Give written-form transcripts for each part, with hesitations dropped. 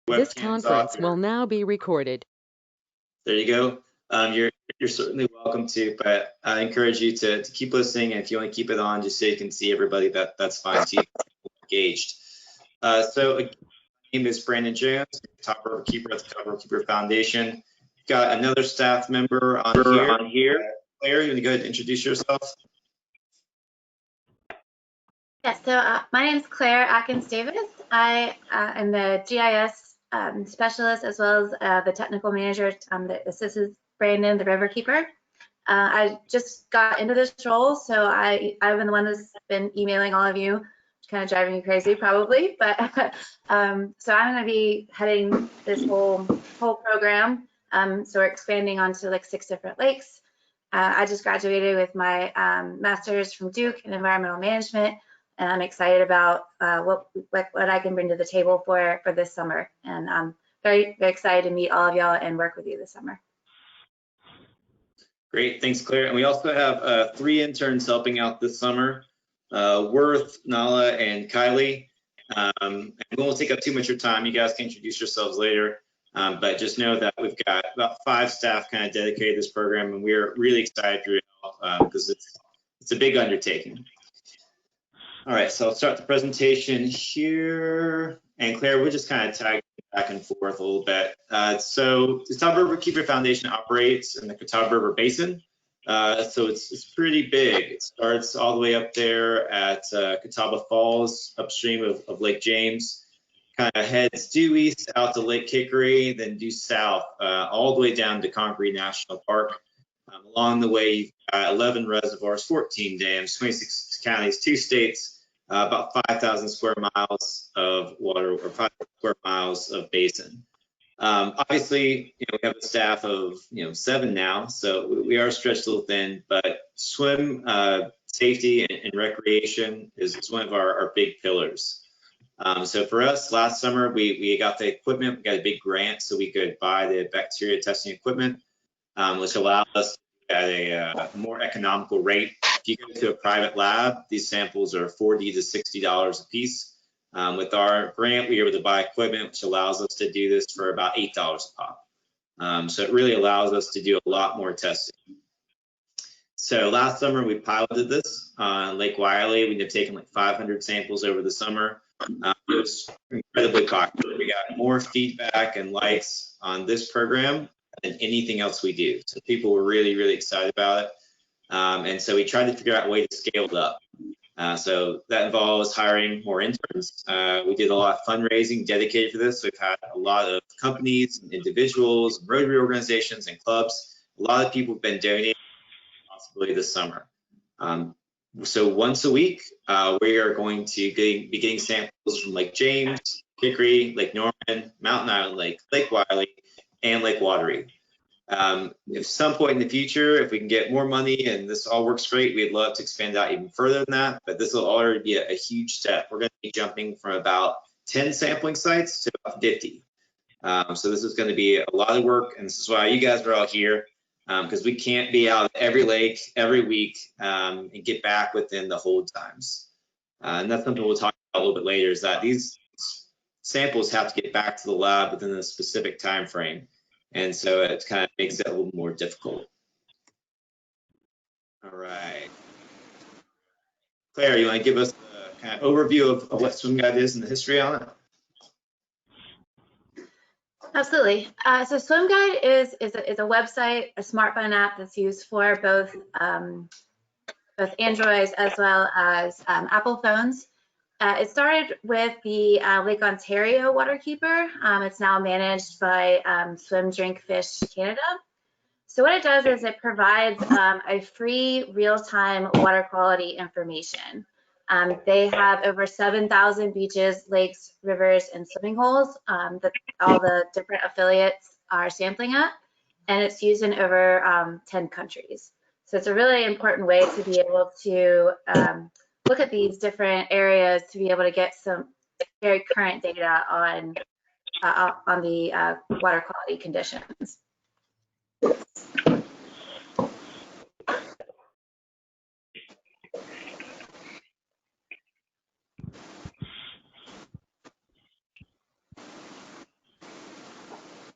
This conference will now be recorded. There you go. You're certainly welcome to, but I encourage you to keep listening. And if you want to keep it on just so you can see everybody, that's fine too. Engaged. So again, my name is Brandon Jones, top river keeper at the Top River Keeper Foundation. Got another staff member on here. Claire, you want to go ahead and introduce yourself? Yes, so my name is Claire Atkins-Davis. I am the GIS specialist as well as the technical manager that assists Brandon, the river keeper. I just got into this role, so I've been the one that's been emailing all of you, kind of driving you crazy probably, but so I'm going to be heading this whole program. So we're expanding onto like 6 different lakes. I just graduated with my master's from Duke in environmental management, and I'm excited about what I can bring to the table for this summer. And I'm very, very excited to meet all of y'all and work with you this summer. Great, thanks, Claire. And we also have 3 interns helping out this summer, Worth, Nala, and Kylie. And we won't take up too much of your time. You guys can introduce yourselves later. But just know that we've got about 5 staff kind of dedicated to this program, and we're really excited for you because it's a big undertaking. All right, so I'll start the presentation here. And Claire, we'll just kind of tag back and forth a little bit. So the Catawba River Keeper Foundation operates in the Catawba River Basin. So it's pretty big. It starts all the way up there at Catawba Falls, upstream of Lake James. Kind of heads due east out to Lake Hickory, then due south all the way down to Congaree National Park. Along the way, you've got 11 reservoirs, 14 dams, 26 counties, 2 states, about 5,000 square miles of water, or 5 square miles of basin. Obviously, we have a staff of 7 now, so we are stretched a little thin. But swim safety and recreation is one of our big pillars. So for us, last summer, we got the equipment. We got a big grant so we could buy the bacteria testing equipment, which allowed us at a more economical rate. If you go to a private lab, these samples are $40 to $60 a piece. With our grant, we were able to buy equipment, which allows us to do this for about $8 a pop. So it really allows us to do a lot more testing. So last summer, we piloted this on Lake Wiley. We ended up taking like 500 samples over the summer. It was incredibly popular. We got more feedback and likes on this program than anything else we do. So people were really, really excited about it. And so we tried to figure out a way to scale it up. So that involves hiring more interns. We did a lot of fundraising dedicated to this. So we've had a lot of companies, individuals, Rotary organizations, and clubs. A lot of people have been donating possibly this summer. So once a week, we are going to be getting samples from Lake James, Hickory, Lake Norman, Mountain Island Lake, Lake Wiley, and Lake Wateree. At some point in the future, if we can get more money and this all works great, we'd love to expand out even further than that, but this will already be a huge step. We're going to be jumping from about 10 sampling sites to about 50. So this is going to be a lot of work, and this is why you guys are all here, because we can't be out every lake every week and get back within the hold times. And that's something we'll talk about a little bit later, is that these samples have to get back to the lab within a specific time frame. And so it kind of makes it a little more difficult. All right. Claire, you want to give us a kind of overview of what SwimGuide is and the history on it? Absolutely. So SwimGuide is a website, a smartphone app that's used for both Androids as well as Apple phones. It started with the Lake Ontario Waterkeeper. It's now managed by Swim, Drink, Fish Canada. So what it does is it provides a free real-time water quality information. They have over 7,000 beaches, lakes, rivers, and swimming holes that all the different affiliates are sampling at, and it's used in over 10 countries. So it's a really important way to be able to look at these different areas to be able to get some very current data on the water quality conditions.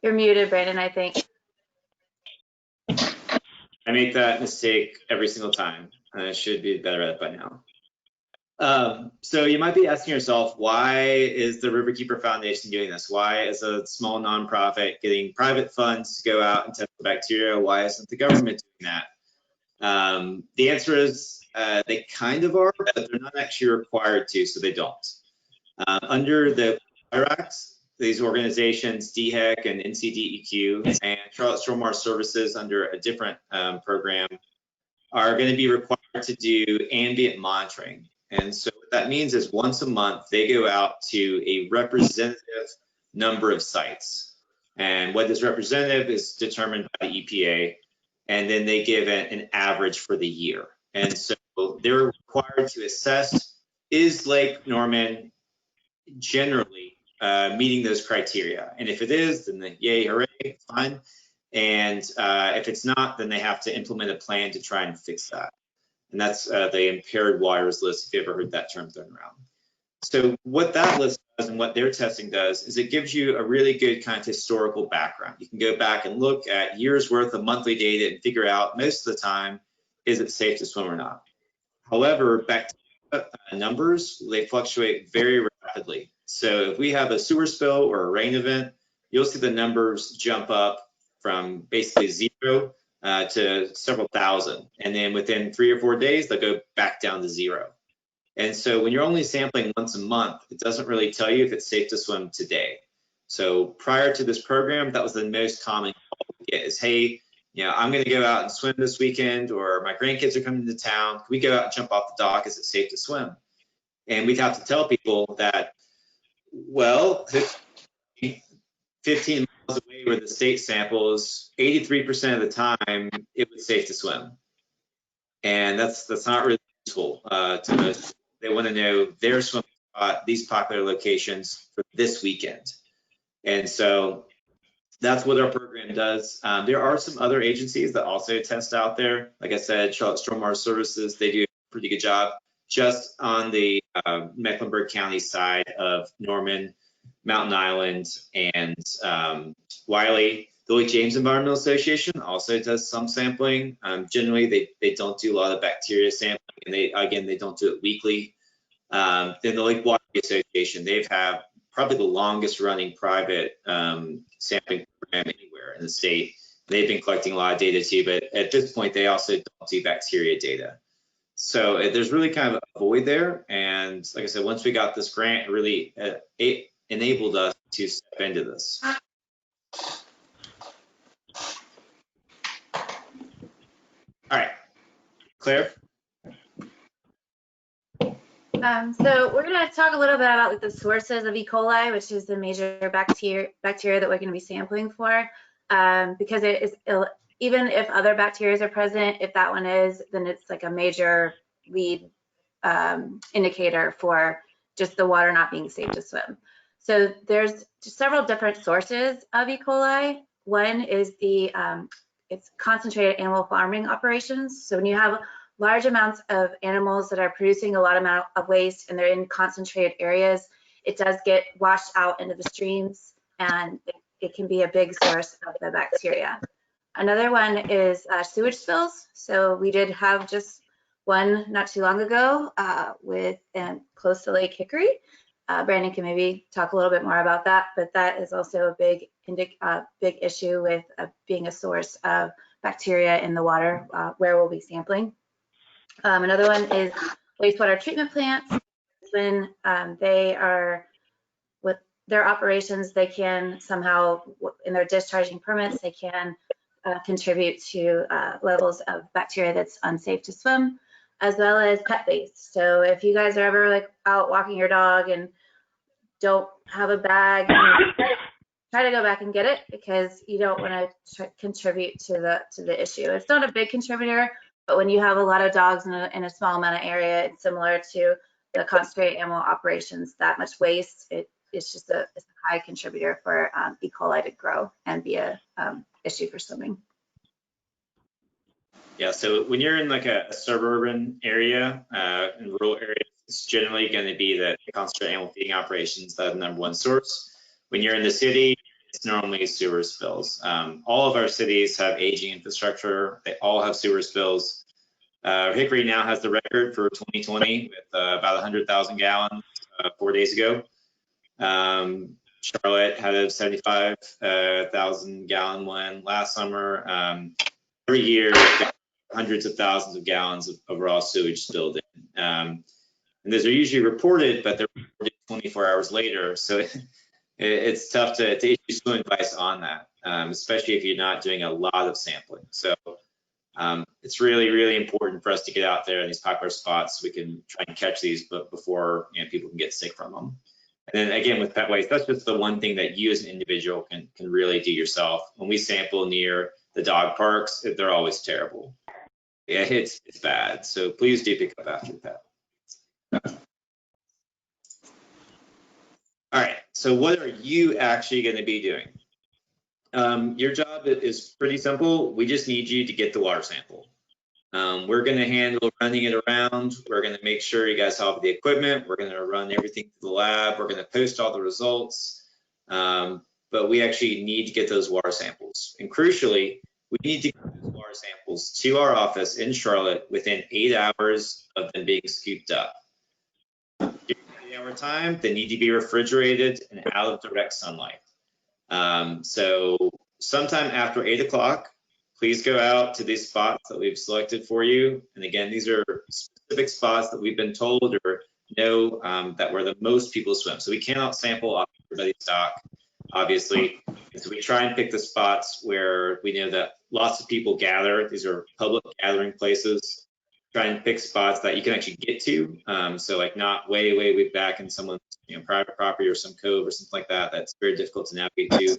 You're muted, Brandon, I think. I make that mistake every single time. I should be better at it by now. So you might be asking yourself, why is the Riverkeeper Foundation doing this? Why is a small nonprofit getting private funds to go out and test the bacteria? Why isn't the government doing that? The answer is they kind of are, but they're not actually required to, so they don't. Under the IRACs, these organizations, DHEC and NCDEQ, and Charlotte Stormwater Services under a different program, are going to be required to do ambient monitoring. And so what that means is once a month, they go out to a representative number of sites. And what is representative is determined by the EPA. And then they give an average for the year. And so they're required to assess, is Lake Norman generally meeting those criteria? And if it is, then yay, hooray, fine. And if it's not, then they have to implement a plan to try and fix that. And that's the impaired waters list, if you ever heard that term thrown around. So what that list does and what their testing does is it gives you a really good kind of historical background. You can go back and look at years worth of monthly data and figure out most of the time, is it safe to swim or not? However, bacteria numbers, they fluctuate very rapidly. So if we have a sewer spill or a rain event, you'll see the numbers jump up from basically 0 to several thousand. And then within 3 or 4 days, they'll go back down to 0. And so when you're only sampling once a month, it doesn't really tell you if it's safe to swim today. So prior to this program, that was the most common call we get is, hey, you know, I'm going to go out and swim this weekend, or my grandkids are coming to town. Can we go out and jump off the dock? Is it safe to swim? And we'd have to tell people that, well, 15 miles away where the state samples, 83% of the time, it was safe to swim. And that's not really useful to most. They want to know their swimming spot, these popular locations for this weekend. And so that's what our program does. There are some other agencies that also test out there. Like I said, Charlotte Stormwater Services, they do a pretty good job just on the Mecklenburg County side of Norman, Mountain Island, and Wiley. The Lake James Environmental Association also does some sampling. Generally, they don't do a lot of bacteria sampling, and they don't do it weekly. Then the Lake Water Association, they've had probably the longest running private sampling program anywhere in the state. They've been collecting a lot of data too, but at this point, they also don't do bacteria data. So there's really kind of a void there. And like I said, once we got this grant, it really it enabled us to step into this. All right, Claire. So we're going to talk a little bit about the sources of E. coli, which is the major bacteria that we're going to be sampling for, because it is, even if other bacteria are present, if that one is, then it's like a major lead indicator for just the water not being safe to swim. So there's several different sources of E. coli. One is the it's concentrated animal farming operations. So when you have large amounts of animals that are producing a lot amount of waste and they're in concentrated areas, it does get washed out into the streams, and it can be a big source of the bacteria. Another one is sewage spills. So we did have just one not too long ago close to Lake Hickory. Brandon can maybe talk a little bit more about that, but that is also a big issue with being a source of bacteria in the water where we'll be sampling. Another one is wastewater treatment plants. When they are with their operations, they can somehow, in their discharging permits, they can contribute to levels of bacteria that's unsafe to swim, as well as pet waste. So if you guys are ever like out walking your dog and don't have a bag, try to go back and get it, because you don't want to contribute to the issue. It's not a big contributor, but when you have a lot of dogs in a small amount of area, it's similar to the concentrated animal operations. That much waste, it's just a high contributor for E. coli to grow and be a issue for swimming. Yeah, so when you're in like a suburban area, in rural areas, it's generally going to be the concentrated animal feeding operations that are the #1 source. When you're in the city, it's normally sewer spills. All of our cities have aging infrastructure. They all have sewer spills. Hickory now has the record for 2020 with about 100,000 gallons 4 days ago. Charlotte had a 75,000 gallon one last summer. Every year, hundreds of thousands of gallons of raw sewage spilled in. And those are usually reported, but they're reported 24 hours later. So it's tough to issue swimming advice on that, especially if you're not doing a lot of sampling. So it's really, really important for us to get out there in these popular spots so we can try and catch these before people can get sick from them. And then again, with pet waste, that's just the one thing that you as an individual can really do yourself. When we sample near the dog parks, they're always terrible. Yeah, it's bad. So please do pick up after your pet. All right, so what are you actually going to be doing? Your job is pretty simple. We just need you to get the water sample. We're going to handle running it around. We're going to make sure you guys have the equipment. We're going to run everything to the lab. We're going to post all the results. But we actually need to get those water samples. And crucially, we need to get those water samples to our office in Charlotte within 8 hours of them being scooped up. During the 8-hour time, they need to be refrigerated and out of direct sunlight. So sometime after 8 o'clock, please go out to these spots that we've selected for you. And again, these are specific spots that we've been told or know that where the most people swim. So we cannot sample off everybody's dock, obviously. And so we try and pick the spots where we know that lots of people gather. These are public gathering places. Try and pick spots that you can actually get to. So like not way back in someone's private property or some cove or something like that. That's very difficult to navigate to.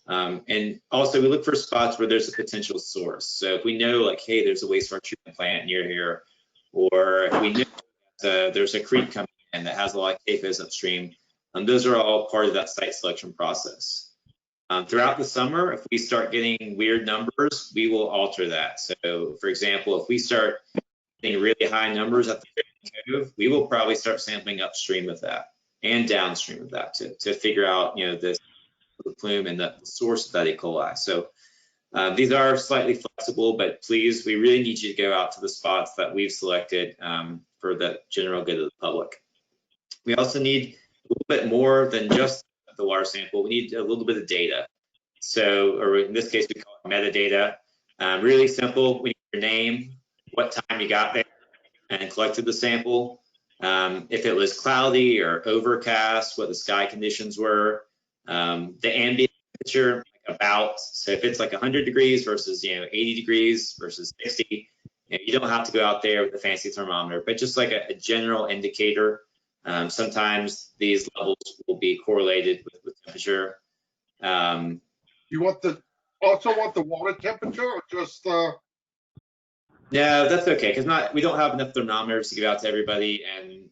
And also we look for spots where there's a potential source. So if we know like, hey, there's a wastewater treatment plant near here, or we know that, there's a creek coming in that has a lot of CAFOs upstream, those are all part of that site selection process. Throughout the summer, if we start getting weird numbers, we will alter that. So for example, if we start getting really high numbers at the cove, we will probably start sampling upstream of that and downstream of that to figure out, the plume and the source of that E. coli. So these are slightly flexible, but please, we really need you to go out to the spots that we've selected for the general good of the public. We also need a little bit more than just the water sample. We need a little bit of data. So, or in this case, we call it metadata. Really simple. We need your name, what time you got there and collected the sample. If it was cloudy or overcast, what the sky conditions were. The ambient temperature, so if it's like 100 degrees versus 80 degrees versus 60, you don't have to go out there with a fancy thermometer, but just like a general indicator. Sometimes these levels will be correlated with temperature. You want also want the water temperature or just No, that's okay, because we don't have enough thermometers to give out to everybody, and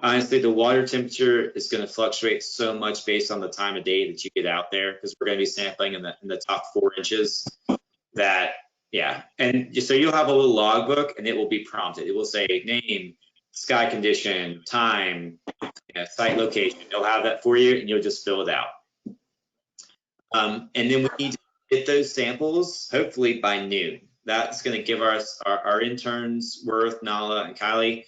honestly, the water temperature is going to fluctuate so much based on the time of day that you get out there, because we're going to be sampling in the top 4 inches. That, yeah, and so you'll have a little logbook, and it will be prompted. It will say name, sky condition, time, site location. It'll have that for you, and you'll just fill it out. And then we need to get those samples hopefully by noon. That's going to give us our interns, Worth, Nala, and Kylie,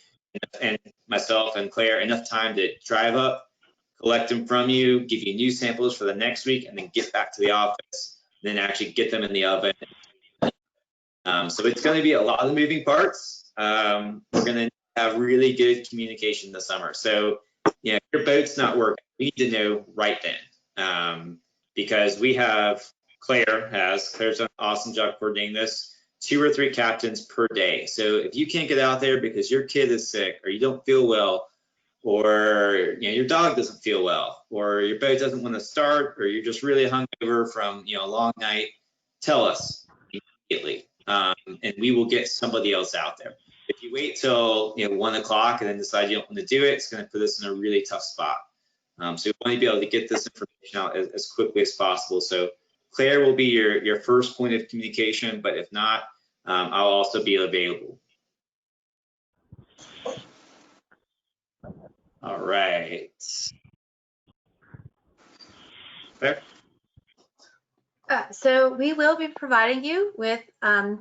and myself and Claire enough time to drive up, collect them from you, give you new samples for the next week, and then get back to the office, and then actually get them in the oven. So it's going to be a lot of moving parts. We're going to have really good communication this summer. So, if your boat's not working, we need to know right then, because Claire's done an awesome job coordinating this. 2 or 3 captains per day. So if you can't get out there because your kid is sick or you don't feel well, or your dog doesn't feel well, or your boat doesn't want to start, or you're just really hungover from a long night, tell us immediately, and we will get somebody else out there. If you wait till 1 o'clock and then decide you don't want to do it, it's going to put us in a really tough spot. So we want to be able to get this information out as quickly as possible. So Claire will be your first point of communication, but if not, I'll also be available. All right. Fair. So we will be providing you with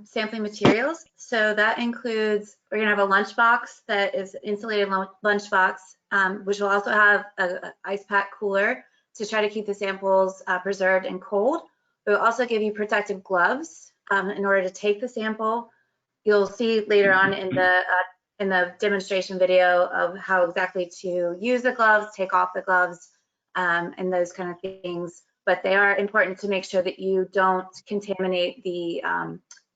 sampling materials. So that includes, we're gonna have a lunchbox that is insulated lunchbox, which will also have an ice pack cooler to try to keep the samples preserved and cold. It will also give you protective gloves in order to take the sample. You'll see later on in the demonstration video of how exactly to use the gloves, take off the gloves, and those kind of things. But they are important to make sure that you don't contaminate the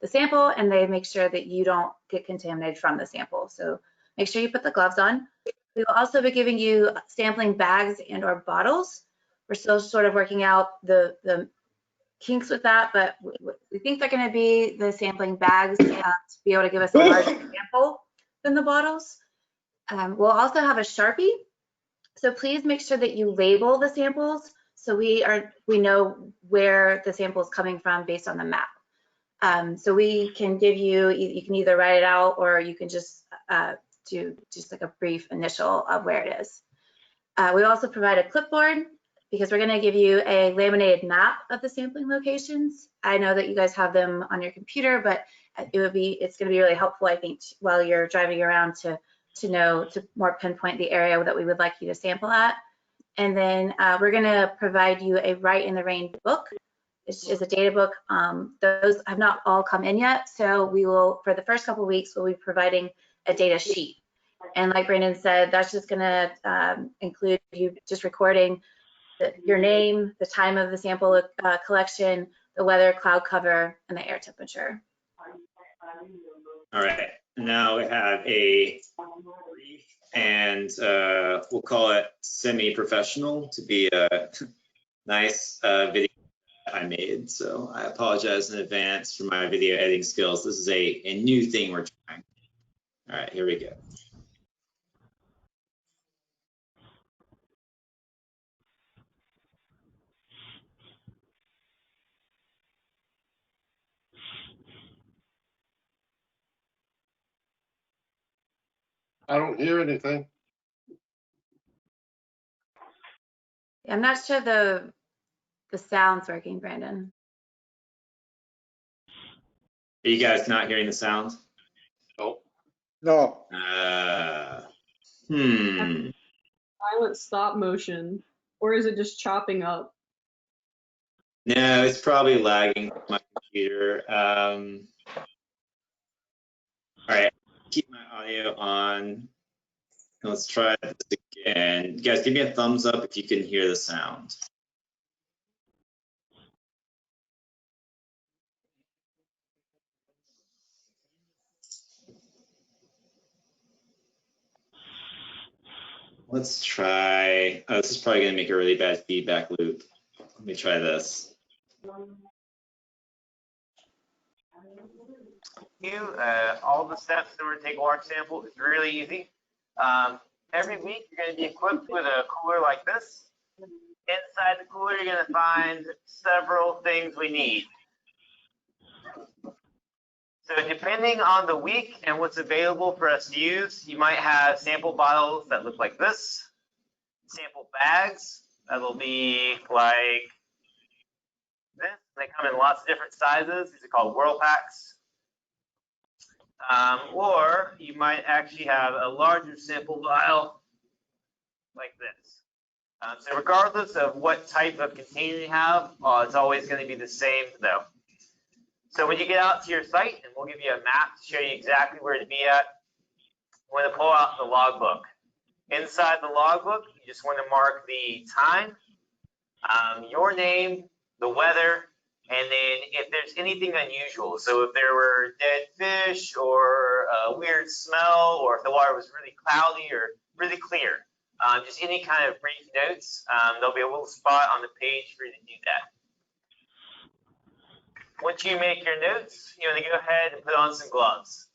sample, and they make sure that you don't get contaminated from the sample. So make sure you put the gloves on. We will also be giving you sampling bags and or bottles. We're still sort of working out the kinks with that, but we think they're going to be the sampling bags to be able to give us a larger sample than the bottles. We'll also have a Sharpie. So please make sure that you label the samples so we know where the sample is coming from based on the map. So we can give you can either write it out or you can just do just like a brief initial of where it is. We also provide a clipboard because we're going to give you a laminated map of the sampling locations. I know that you guys have them on your computer, but it's going to be really helpful, I think, while you're driving around to know, to more pinpoint the area that we would like you to sample at. And then we're going to provide you a Write in the Rain book. It's a data book. Those have not all come in yet, so we will, for the first couple of weeks, we'll be providing a data sheet. And like Brandon said, that's just going to include you just recording your name, the time of the sample collection, the weather, cloud cover, and the air temperature. All right, now we have a brief and we'll call it semi-professional to be a nice video I made. So I apologize in advance for my video editing skills. This is a new thing we're trying. All right, here we go. I don't hear anything. I'm not sure the sound's working, Brandon. Are you guys not hearing the sound? Nope. No. Silent stop motion, or is it just chopping up? No, it's probably lagging from my computer. All right, keep my audio on. Let's try this again. You guys, give me a thumbs up if you can hear the sound. Let's try, oh, this is probably gonna make a really bad feedback loop. Let me try this. All the steps in order to take a water sample is really easy. Every week you're going to be equipped with a cooler like this. Inside the cooler you're going to find several things we need. So depending on the week and what's available for us to use, you might have sample bottles that look like this, sample bags that will be like this. They come in lots of different sizes. These are called whirl packs. Or you might actually have a larger sample vial like this. So regardless of what type of container you have, it's always going to be the same though. So when you get out to your site, and we'll give you a map to show you exactly where to be at, we're going to pull out the logbook. Inside the logbook, you just want to mark the time, your name, the weather, and then if there's anything unusual, so if there were dead fish or a weird smell, or if the water was really cloudy or really clear, just any kind of brief notes, there'll be a little spot on the page for you to do that. Once you make your notes, you want to go ahead and put on some gloves.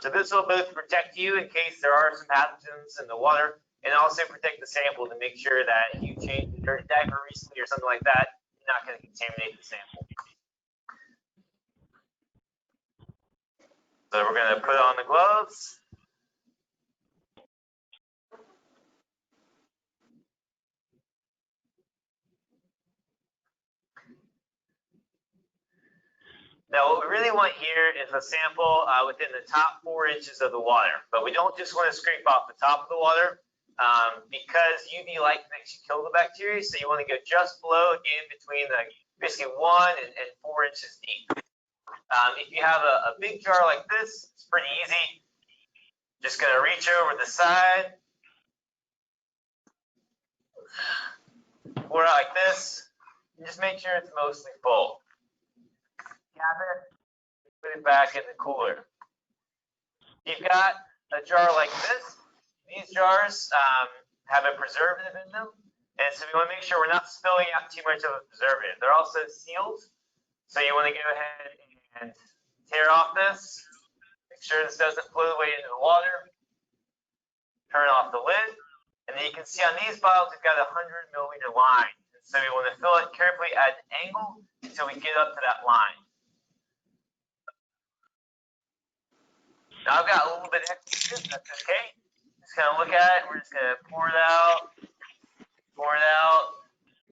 So this will both protect you in case there are some pathogens in the water, and also protect the sample to make sure that if you changed a dirty diaper recently or something like that, you're not going to contaminate the sample. So we're going to put on the gloves. Now, what we really want here is a sample within the top 4 inches of the water, but we don't just want to scrape off the top of the water because UV light can actually kill the bacteria. So you want to go just below, again, between the basically 1 and 4 inches deep. If you have a big jar like this, it's pretty easy. Just gonna reach over the side, pour it out like this, and just make sure it's mostly full. Cap it, put it back in the cooler. You've got a jar like this. These jars have a preservative in them, and so we want to make sure we're not spilling out too much of a preservative. They're also sealed, so you want to go ahead and tear off this. Make sure this doesn't float away into the water. Turn off the lid, and then you can see on these bottles we've got a 100 milliliter line. So we want to fill it carefully at an angle until we get up to that line. Now I've got a little bit extra, that's okay. Just gonna look at it, we're just gonna pour it out.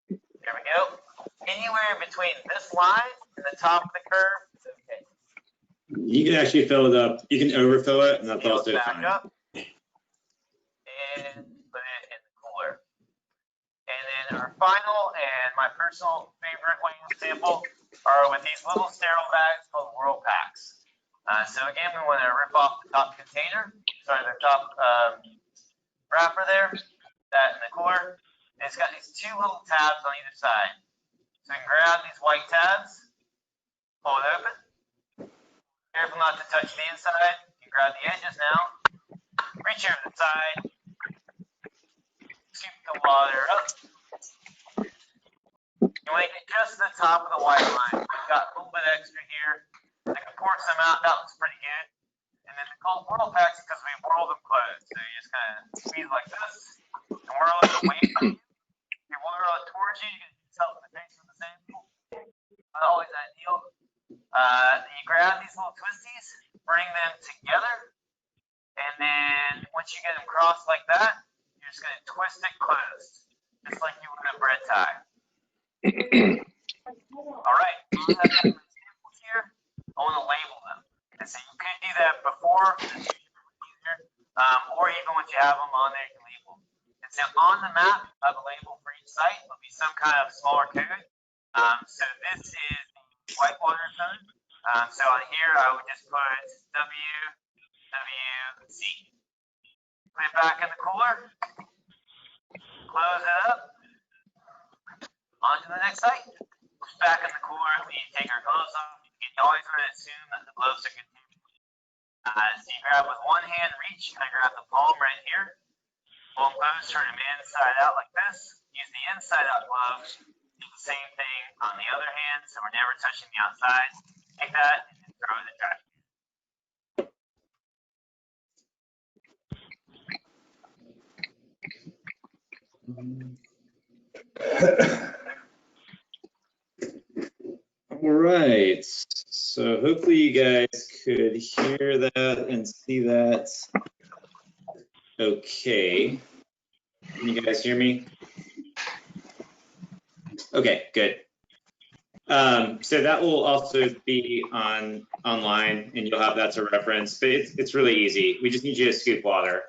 There we go. Anywhere between this line and the top of the curve is okay. You can actually fill it up. You can overfill it, and that's also Back fine. up and put it in the cooler. And then our final and my personal favorite way to sample are with these little sterile bags called Whirl Packs. So again, we want to rip off the top container, the top wrapper there, that in the cooler. And it's got these 2 little tabs on either side. So we can grab these white tabs, pull it open. Careful not to touch the inside. You grab the edges now. Reach over the side. Scoop the water up. You want to get just to the top of the white line. We've got a little bit extra here. I can pour some out. That looks pretty good. And then they're called whirl packs because we whirl them closed. So you just kind of squeeze like this and whirl it away from you. If you whirl it towards you, you can hit yourself in the face with the sample. Not always ideal. You grab these little twisties, bring them together, and then once you get them crossed like that, you're just going to twist it closed, just like you would a bread tie. All right, so I have my samples here. I want to label them. And so you could do that before, or even once you have them on there, you can label them. And so on the map, I have a label for each site. It'll be some kind of smaller code. So this is the whitewater code. So on here, I would just put WWC. Put it back in the cooler. Close it up. On to the next site. Back in the cooler, we take our gloves off. You always want to assume that the gloves are contaminated. So you grab with one hand, reach, and I grab the palm right here. Pull them close, turn them inside out like this. Use the inside out glove. Do the same thing on the other hand, so we're never touching the outside. Take that and throw it in the trash. All right, so hopefully you guys could hear that and see that. Okay, can you guys hear me? Okay, good. So that will also be online, and you'll have that to reference. But it's really easy. We just need you to scoop water.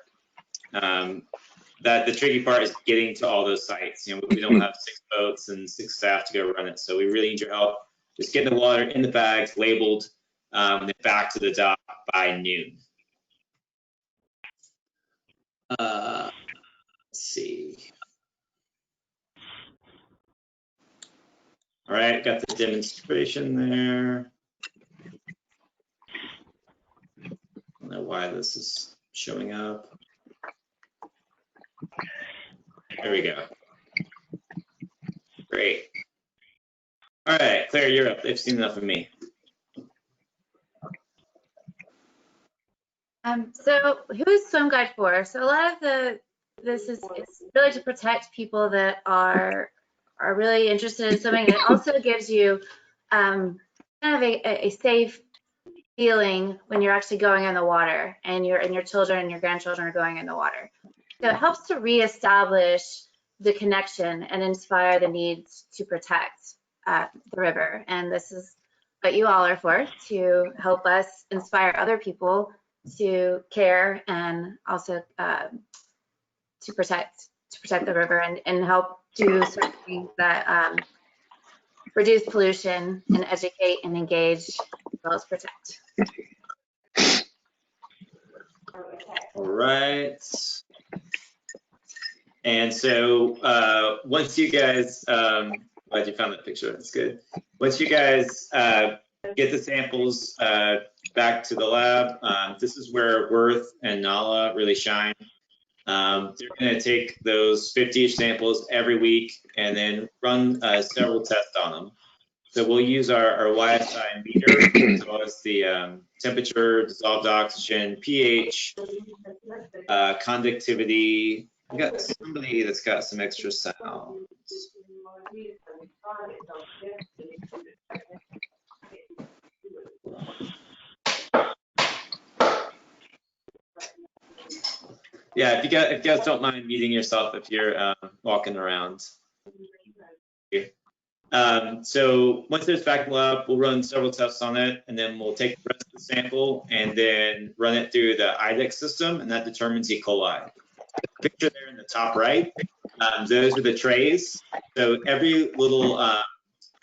That the tricky part is getting to all those sites. You know, we don't have 6 boats and 6 staff to go run it, so we really need your help. Just getting the water in the bags, labeled, and then back to the dock by noon. Let's see. All right, got the demonstration there. I don't know why this is showing up. There we go. Great. All right, Claire, you're up. They've seen enough of me. So who is SwimGuide for? So a lot of this is it's really to protect people that are really interested in swimming. It also gives you kind of a safe feeling when you're actually going in the water and your children and your grandchildren are going in the water. So it helps to reestablish the connection and inspire the needs to protect the river. And this is what you all are for, to help us inspire other people to care and also to protect the river and help do certain things that reduce pollution and educate and engage as well as protect. All right. And so once you guys, glad you found that picture, that's good. Once you guys get the samples back to the lab, this is where Worth and Nala really shine. They're going to take those 50-ish samples every week and then run several tests on them. So we'll use our YSI meter as well as the temperature, dissolved oxygen, pH, conductivity. We got somebody that's got some extra sound. Yeah, if you guys don't mind muting yourself if you're walking around. So once it's back in the lab, we'll run several tests on it, and then we'll take the rest of the sample and then run it through the IDEX system, and that determines E. coli. The picture there in the top right, those are the trays. So every little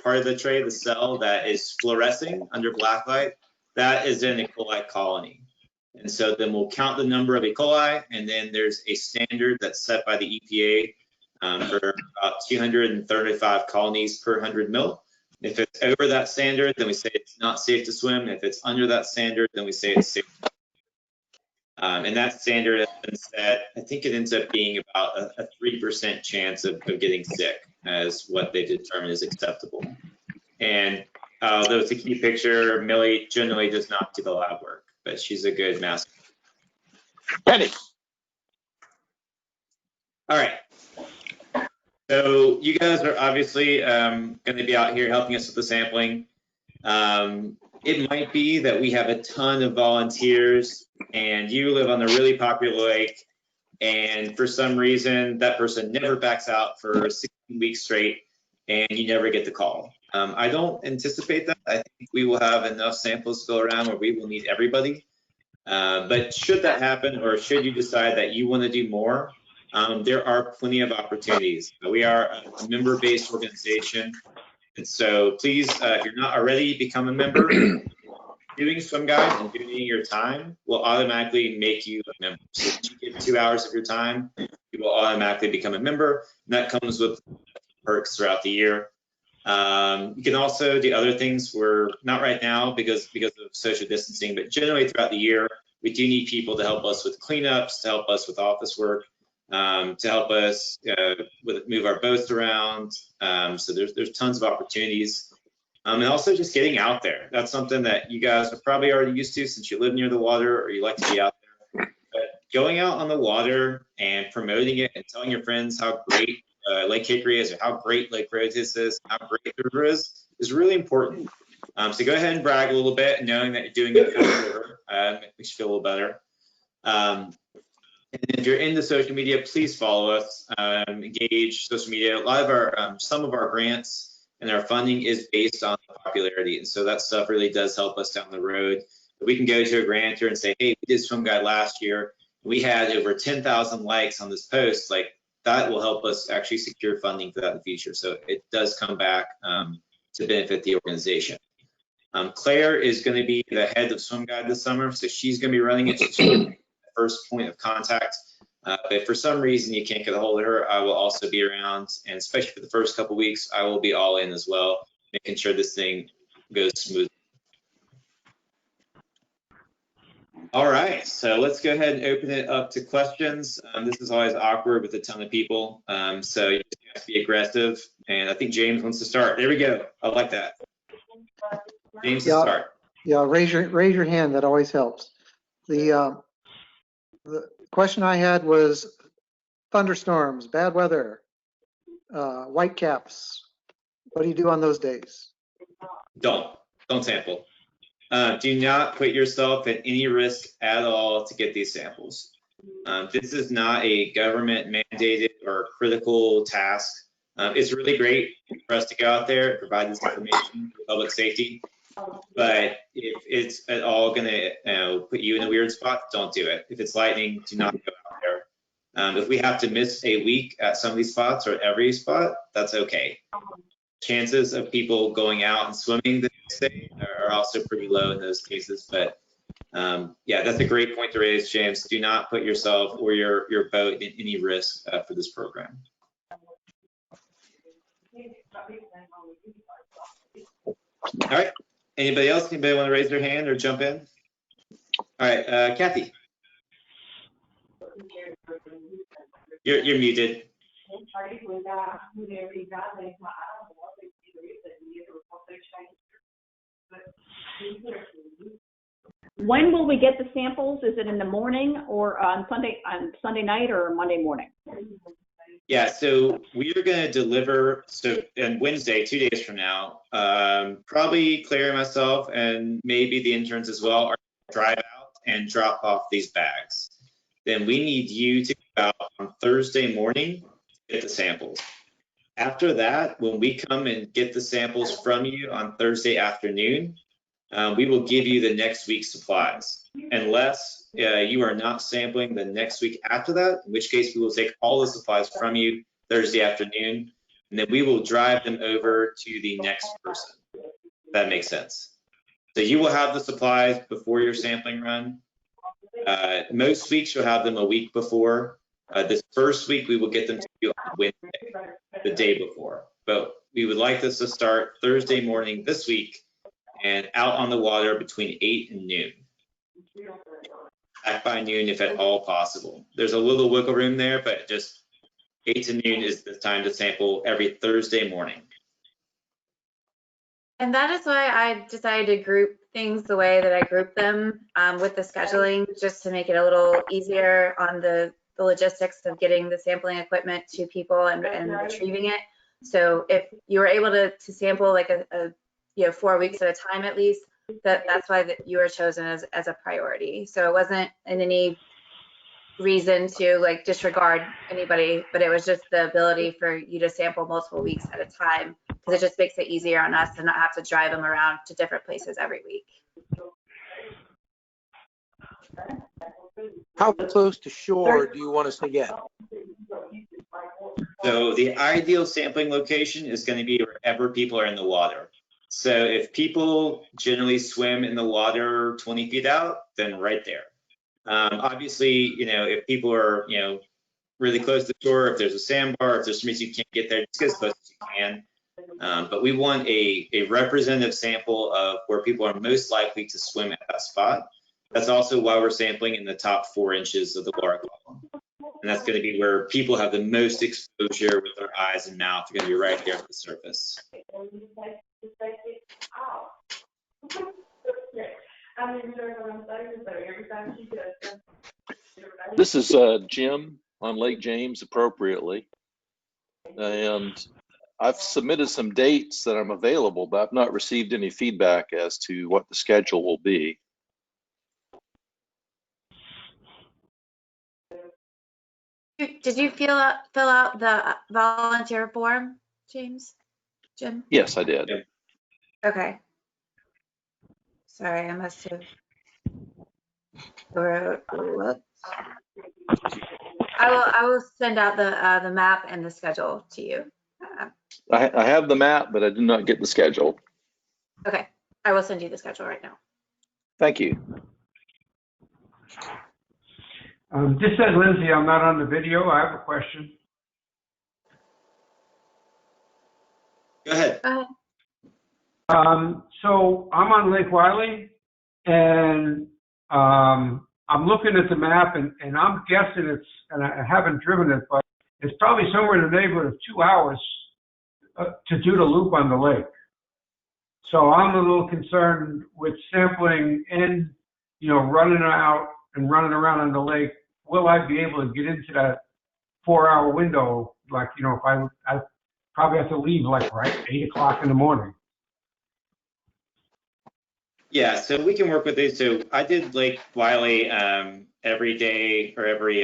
part of the tray, the cell that is fluorescing under black light, that is an E. coli colony. And so then we'll count the number of E. coli, and then there's a standard that's set by the EPA for about 235 colonies per 100 mil. If it's over that standard, then we say it's not safe to swim. If it's under that standard, then we say it's safe. And that standard has been set, I think it ends up being about a 3% chance of getting sick as what they determine is acceptable. And though it's a key picture, Millie generally does not do the lab work, but she's a good master. Penny. All right. So you guys are obviously going to be out here helping us with the sampling. It might be that we have a ton of volunteers and you live on a really popular lake, and for some reason that person never backs out for 16 weeks straight and you never get the call. I don't anticipate that. I think we will have enough samples to go around where we will need everybody. But should that happen, or should you decide that you want to do more, there are plenty of opportunities. We are a member-based organization, and so please, if you're not already, become a member. Doing SwimGuide and doing your time will automatically make you a member. So if you give 2 hours of your time, you will automatically become a member, and that comes with perks throughout the year. You can also do other things. We're not right now because of social distancing, but generally throughout the year, we do need people to help us with cleanups, to help us with office work, to help us move our boats around. So there's tons of opportunities. And also just getting out there. That's something that you guys are probably already used to since you live near the water or you like to be out there. But going out on the water and promoting it and telling your friends how great Lake Hickory is, or how great Lake Roses is, how great the river is really important. So go ahead and brag a little bit, knowing that you're doing it for the river. Makes you feel a little better. And if you're into social media, please follow us, engage social media. A lot of our, some of our grants and our funding is based on popularity. And so that stuff really does help us down the road. We can go to a grantor and say, hey, we did SwimGuide last year. We had over 10,000 likes on this post. Like, that will help us actually secure funding for that in the future. So it does come back to benefit the organization. Claire is going to be the head of SwimGuide this summer. So she's going to be running it. She's the first point of contact. But if for some reason you can't get a hold of her, I will also be around, and especially for the first couple of weeks, I will be all in as well, making sure this thing goes smoothly. All right, so let's go ahead and open it up to questions. This is always awkward with a ton of people, so you just have to be aggressive, and I think James wants to start. There we go. I like that. James, to start. Yeah, raise your hand. That always helps. The question I had was thunderstorms, bad weather, white caps. What do you do on those days? Don't sample. Do not put yourself at any risk at all to get these samples. This is not a government mandated or critical task. It's really great for us to go out there and provide this information for public safety. But if it's at all gonna put you in a weird spot, don't do it. If it's lightning, do not go out there. If we have to miss a week at some of these spots or every spot, that's okay. Chances of people going out and swimming the next day are also pretty low in those cases. But yeah, that's a great point to raise, James. Do not put yourself or your boat in any risk for this program. All right. Anybody else? Anybody want to raise their hand or jump in? All right, Kathy. You're muted. When will we get the samples? Is it in the morning or on Sunday night or Monday morning? Yeah, so we are going to deliver, on Wednesday, 2 days from now, probably Claire and myself and maybe the interns as well are going to drive out and drop off these bags. Then we need you to go out on Thursday morning to get the samples. After that, when we come and get the samples from you on Thursday afternoon, we will give you the next week's supplies, unless you are not sampling the next week after that, in which case we will take all the supplies from you Thursday afternoon, and then we will drive them over to the next person. If that makes sense. So you will have the supplies before your sampling run. Most weeks you'll have them a week before. This first week we will get them to you on Wednesday, the day before. But we would like this to start Thursday morning this week and out on the water between 8 and noon. Back by noon if at all possible. There's a little wiggle room there, but just 8 to noon is the time to sample every Thursday morning. And that is why I decided to group things the way that I group them with the scheduling, just to make it a little easier on the logistics of getting the sampling equipment to people and retrieving it. So if you were able to sample like a 4 weeks at a time at least, that's why you were chosen as a priority. So it wasn't in any reason to like disregard anybody, but it was just the ability for you to sample multiple weeks at a time, because it just makes it easier on us to not have to drive them around to different places every week. How close to shore do you want us to get? So the ideal sampling location is going to be wherever people are in the water. So if people generally swim in the water 20 feet out, then right there. Obviously, if people are, really close to shore, if there's a sandbar, if there's some reason you can't get there, just get as close as you can. But we want a representative sample of where people are most likely to swim at that spot. That's also why we're sampling in the top 4 inches of the water column. And that's going to be where people have the most exposure with their eyes and mouth. They're going to be right there at the surface. This is Jim on Lake James appropriately. And I've submitted some dates that I'm available, but I've not received any feedback as to what the schedule will be. Did you fill out the volunteer form, Jim? Yes, I did. Okay. Sorry, I must have. I will send out the map and the schedule to you. I have the map, but I did not get the schedule. Okay, I will send you the schedule right now. Thank you. This says Lindsay, I'm not on the video. I have a question. Go ahead. So I'm on Lake Wiley, and I'm looking at the map, and I'm guessing and I haven't driven it, but it's probably somewhere in the neighborhood of 2 hours to do the loop on the lake. So I'm a little concerned with sampling and, running out and running around on the lake. Will I be able to get into that 4-hour window? Like, if I probably have to leave like right 8 o'clock in the morning. Yeah, so we can work with these. So I did Lake Wiley every day or every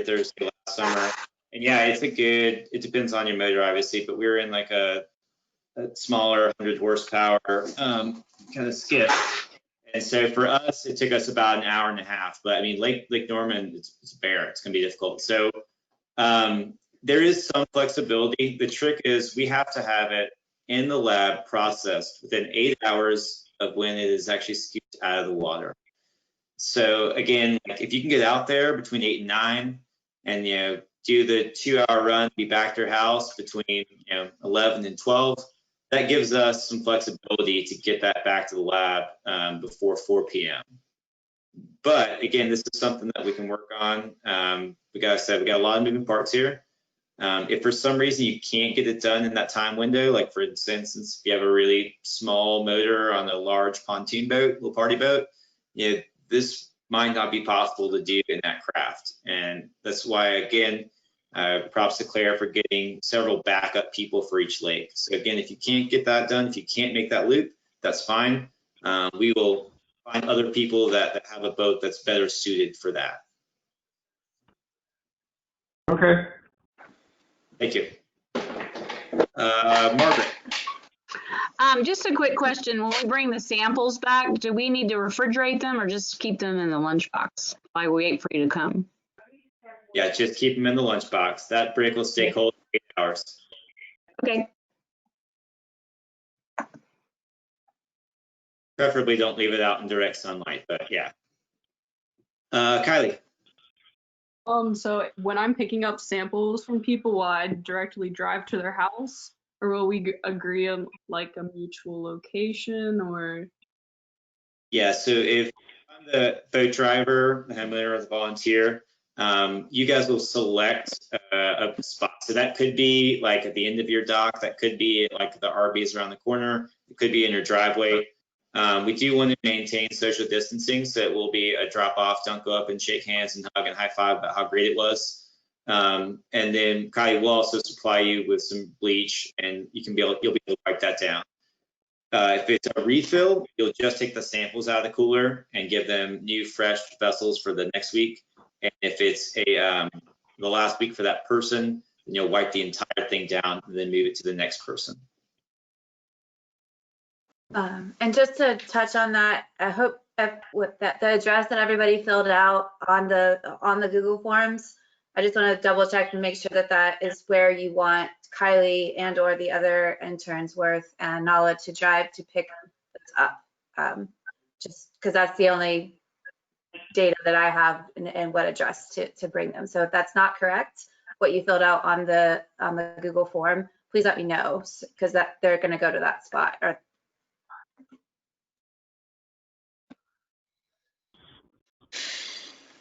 Thursday last summer. And yeah, it depends on your motor obviously, but we were in like a smaller 100 horsepower kind of skip. And so for us, it took us about an hour and a half. But I mean, Lake Norman, it's bare. It's going to be difficult. So there is some flexibility. The trick is we have to have it in the lab processed within 8 hours of when it is actually scooped out of the water. So again, like if you can get out there between 8 and 9 and, you know, do the 2-hour run, be back to your house between, you know, 11 and 12, that gives us some flexibility to get that back to the lab before 4 p.m. But again, this is something that we can work on. We got a lot of moving parts here. If for some reason you can't get it done in that time window, like for instance, if you have a really small motor on a large pontoon boat, little party boat, you know, this might not be possible to do in that craft. And that's why, again, props to Claire for getting several backup people for each lake. So again, if you can't get that done, if you can't make that loop, that's fine. We will find other people that have a boat that's better suited for that. Okay. Thank you. Margaret. Just a quick question. When we bring the samples back, do we need to refrigerate them or just keep them in the lunchbox while we wait for you to come? Yeah, just keep them in the lunchbox. That brick will stay cold for 8 hours. Okay. Preferably don't leave it out in direct sunlight, but yeah. Kylie. So when I'm picking up samples from people, will I directly drive to their house, or will we agree on like a mutual location, or? Yeah, so if I'm the boat driver, the homeowner, or the volunteer, you guys will select a spot. So that could be like at the end of your dock, that could be like the RVs around the corner, it could be in your driveway. We do want to maintain social distancing, so it will be a drop off, don't go up and shake hands and hug and high five about how great it was. And then Kylie will also supply you with some bleach, and you'll be able to wipe that down. If it's a refill, you'll just take the samples out of the cooler and give them new fresh vessels for the next week. And if it's the last week for that person, then you'll wipe the entire thing down and then move it to the next person. And just to touch on that, I hope with that the address that everybody filled out on the Google Forms, I just want to double check and make sure that that is where you want Kylie and or the other interns, Worth and Nala, to drive to pick this up. Just because that's the only data that I have and what address to bring them. So if that's not correct, what you filled out on the Google form, please let me know, because that they're going to go to that spot. Or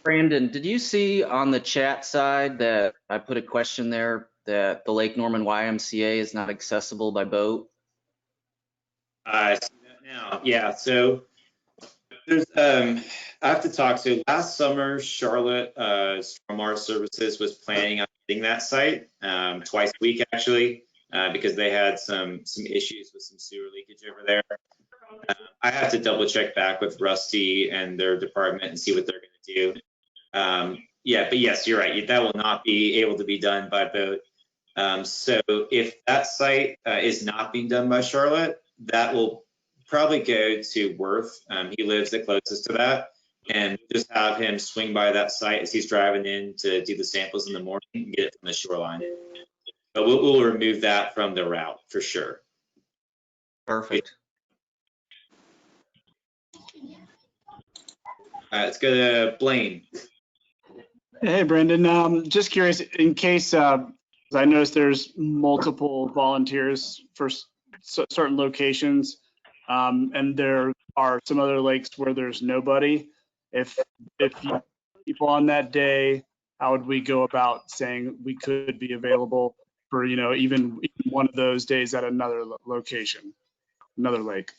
Brandon, did you see on the chat side that I put a question there that the Lake Norman YMCA is not accessible by boat? I see that now. Yeah, so there's I have to talk to last summer, Charlotte Stormwater Services was planning on getting that site twice a week actually, because they had some issues with some sewer leakage over there. I have to double check back with Rusty and their department and see what they're going to do. Yeah, but yes, you're right. That will not be able to be done by boat. So if that site is not being done by Charlotte, that will probably go to Worth. He lives the closest to that, and just have him swing by that site as he's driving in to do the samples in the morning and get it from the shoreline. But we'll remove that from the route for sure. Perfect. All right, let's go to Blaine. Hey, Brendan. Just curious, in case, I noticed there's multiple volunteers for certain locations, and there are some other lakes where there's nobody. If you people on that day, how would we go about saying we could be available for, even one of those days at another location, another lake?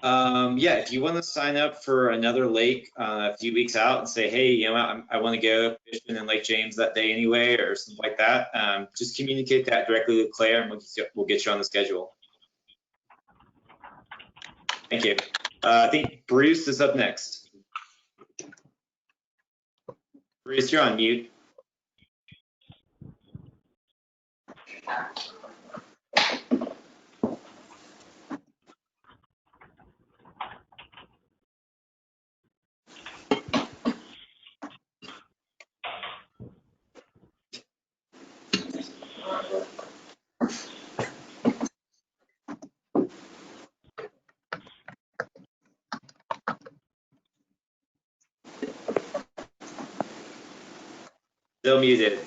Yeah, if you want to sign up for another lake a few weeks out and say, hey, I want to go fishing in Lake James that day anyway, or something like that, just communicate that directly with Claire, and we'll get you on the schedule. Thank you. I think Bruce is up next. Bruce, you're on mute. Still muted.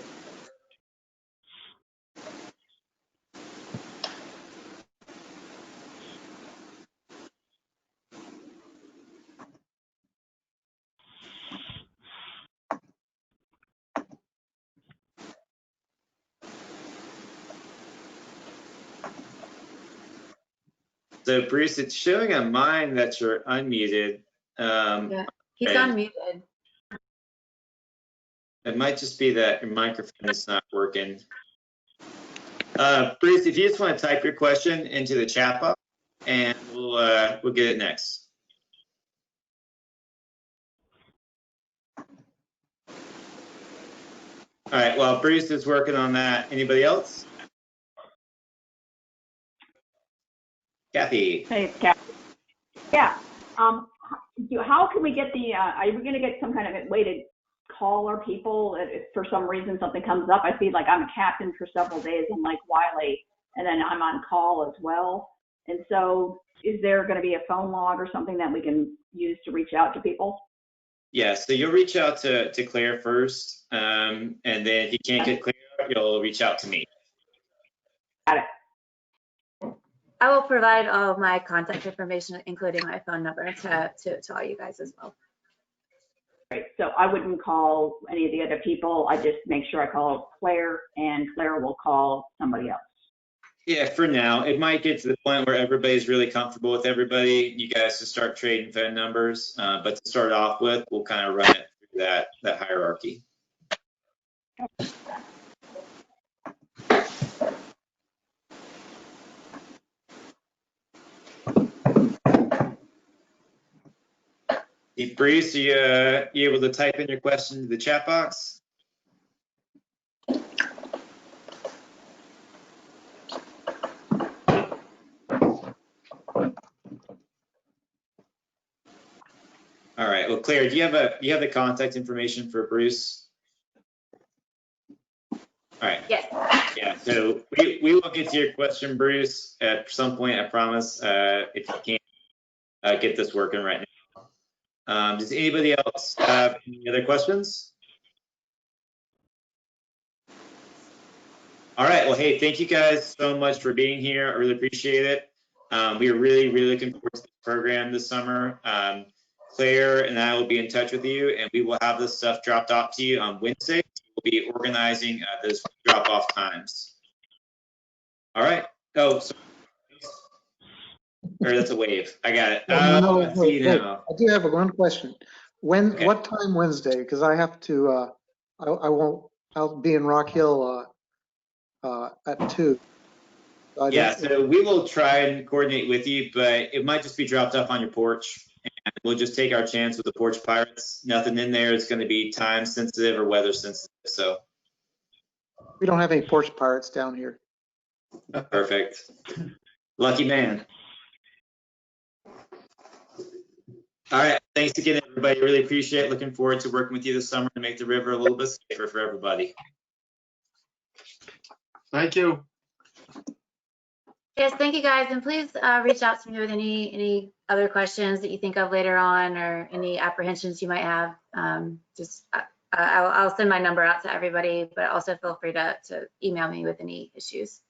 So Bruce, it's showing on mine that you're unmuted. Yeah, he's and unmuted. It might just be that your microphone is not working. Bruce, if you just want to type your question into the chat box, and we'll get it next. All right, well, Bruce is working on that. Anybody else? Kathy. Hey, it's Kathy. Yeah. How can we get the, are we going to get some kind of way to call our people if for some reason something comes up? I feel like I'm a captain for several days in Lake Wiley, and then I'm on call as well. And so is there going to be a phone log or something that we can use to reach out to people? Yeah, so you'll reach out to Claire first, and then if you can't get Claire, you'll reach out to me. Got it. I will provide all of my contact information, including my phone number, to all you guys as well. Right. So I wouldn't call any of the other people. I just make sure I call Claire, and Claire will call somebody else. Yeah, for now. It might get to the point where everybody's really comfortable with everybody. You guys just start trading phone numbers. But to start off with, we'll kind of run it through that hierarchy. Bruce, are you able to type in your question to the chat box? All right. Well, Claire, do you have the contact information for Bruce? All right. Yes. Yeah. So we will get to your question, Bruce, at some point. I promise. If you can't get this working right now. Does anybody else have any other questions? All right. Well, hey, thank you guys so much for being here. I really appreciate it. We are really, really looking forward to the program this summer. Claire and I will be in touch with you, and we will have this stuff dropped off to you on Wednesday. We'll be organizing those drop-off times. All right. Oh, sorry. Or that's a wave. I got it. No, I see now. I do have one question. Okay. What time Wednesday? Because I have to, I'll be in Rock Hill at 2. Yeah, so we will try and coordinate with you, but it might just be dropped off on your porch. And we'll just take our chance with the porch pirates. Nothing in there is going to be time sensitive or weather sensitive. So We don't have any porch pirates down here. perfect. Lucky man. All right. Thanks again, everybody. Really appreciate it. Looking forward to working with you this summer to make the river a little bit safer for everybody. Thank you. Yes, thank you guys, and please reach out to me with any other questions that you think of later on, or any apprehensions you might have. I'll send my number out to everybody, but also feel free to email me with any issues.